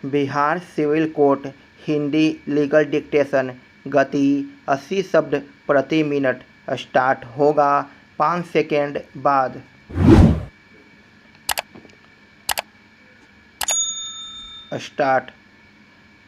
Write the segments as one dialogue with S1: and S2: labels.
S1: Bihar civil court Hindi legal dictation गति 80 शब्द प्रति मिनट। स्टार्ट होगा 5 सेकेंड बाद। स्टार्ट।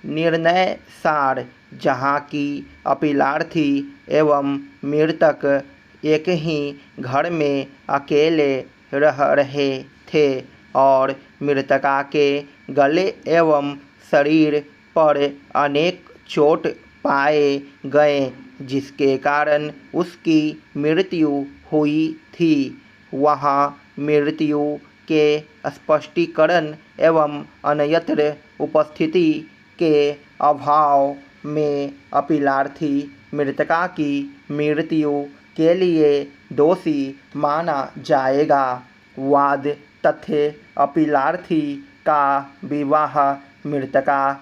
S1: निर्णय सार। जहाँ की अपीलार्थी एवं मृतक एक ही घर में अकेले रह रहे थे और मृतका के गले एवं शरीर पर अनेक चोट पाए गए जिसके कारण उसकी मृत्यु हुई थी। वहाँ मृत्यु के स्पष्टीकरण एवं अन्यत्र उपस्थिति के अभाव में अपीलार्थी मृतका की मृत्यु के लिए दोषी माना जाएगा। वाद तथ्य। अपीलार्थी का विवाह मृतका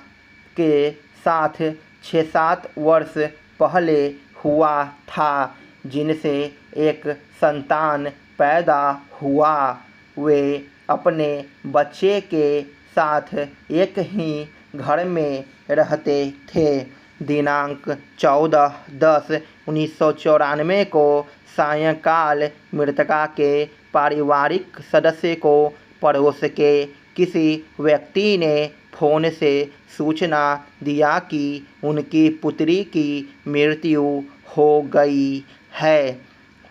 S1: के साथ 6-7 वर्ष पहले हुआ था जिनसे एक संतान पैदा हुआ। वे अपने बच्चे के साथ एक ही घर में रहते थे। दिनांक 14/10/1994 को सायंकाल मृतका के पारिवारिक सदस्य को पड़ोस के किसी व्यक्ति ने फ़ोन से सूचना दिया कि उनकी पुत्री की मृत्यु हो गई है।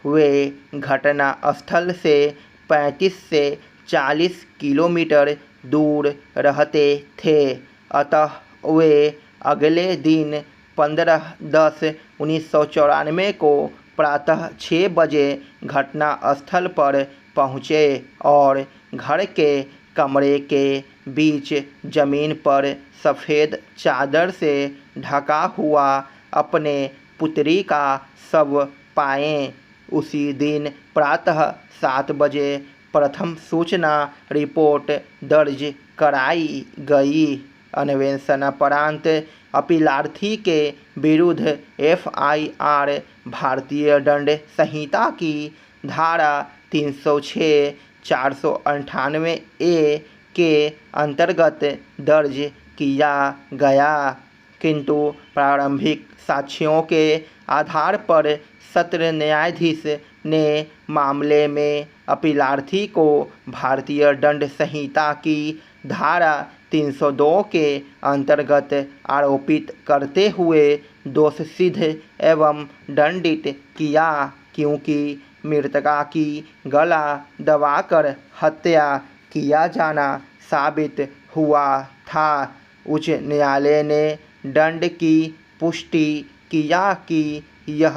S1: वे घटना स्थल से 35 से 40 किलोमीटर दूर रहते थे। अतः वे अगले दिन 15/10/1994 को प्रातः 6 बजे घटना स्थल पर पहुँचे और घर के कमरे के बीच जमीन पर सफ़ेद चादर से ढका हुआ अपने पुत्री का शव पाए। उसी दिन प्रातः 7 बजे प्रथम सूचना रिपोर्ट दर्ज कराई गई। अन्वेषणापरांत अपीलार्थी के विरुद्ध FIR भारतीय दंड संहिता की धारा 306, 498A के अंतर्गत दर्ज किया गया, किंतु प्रारंभिक साक्ष्यों के आधार पर सत्र न्यायाधीश ने मामले में अपीलार्थी को भारतीय दंड संहिता की धारा 302 के अंतर्गत आरोपित करते हुए दोष सिद्ध एवं दंडित किया, क्योंकि मृतका की गला दबाकर हत्या किया जाना साबित हुआ था। उच्च न्यायालय ने दंड की पुष्टि किया कि यह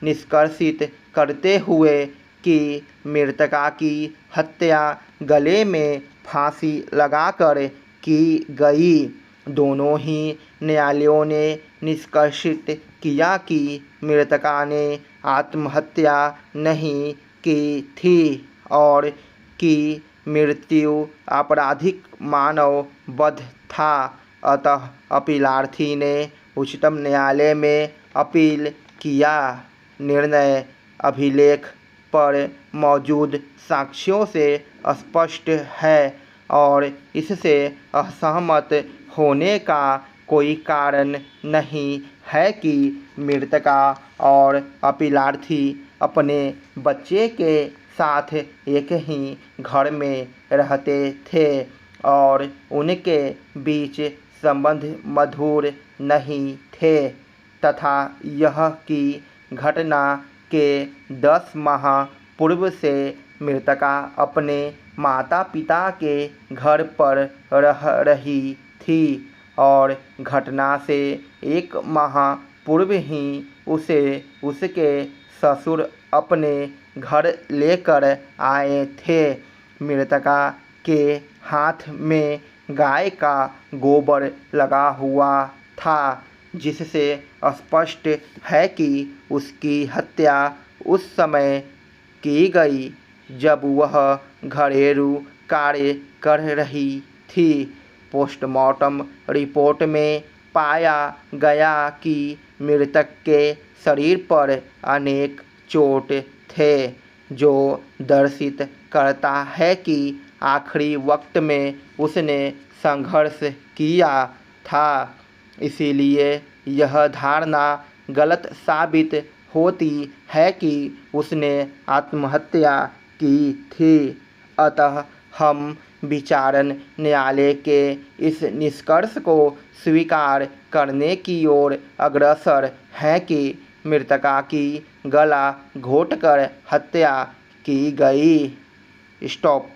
S1: निष्कर्षित करते हुए कि मृतका की हत्या गले में फांसी लगाकर की गई। दोनों ही न्यायालयों ने निष्कर्षित किया कि मृतका ने आत्महत्या नहीं की थी और कि मृत्यु आपराधिक मानव वध था। अतः अपीलार्थी ने उच्चतम न्यायालय में अपील किया। निर्णय अभिलेख पर मौजूद साक्ष्यों से स्पष्ट है और इससे असहमत होने का कोई कारण नहीं है कि मृतका और अपीलार्थी अपने बच्चे के साथ एक ही घर में रहते थे और उनके बीच संबंध मधुर नहीं थे तथा यह कि घटना के 10 माह पूर्व से मृतका अपने माता पिता के घर पर रह रही थी और घटना से 1 माह पूर्व ही उसे उसके ससुर अपने घर लेकर आए थे। मृतका के हाथ में गाय का गोबर लगा हुआ था, जिससे स्पष्ट है कि उसकी हत्या उस समय की गई जब वह घरेलू कार्य कर रही थी। पोस्टमार्टम रिपोर्ट में पाया गया कि मृतक के शरीर पर अनेक चोट थे, जो दर्शित करता है कि आखिरी वक्त में उसने संघर्ष किया था, इसीलिए यह धारणा गलत साबित होती है कि उसने आत्महत्या की थी। अतः हम विचारण न्यायालय के इस निष्कर्ष को स्वीकार करने की ओर अग्रसर हैं कि मृतका की गला घोंटकर हत्या की गई। स्टॉप।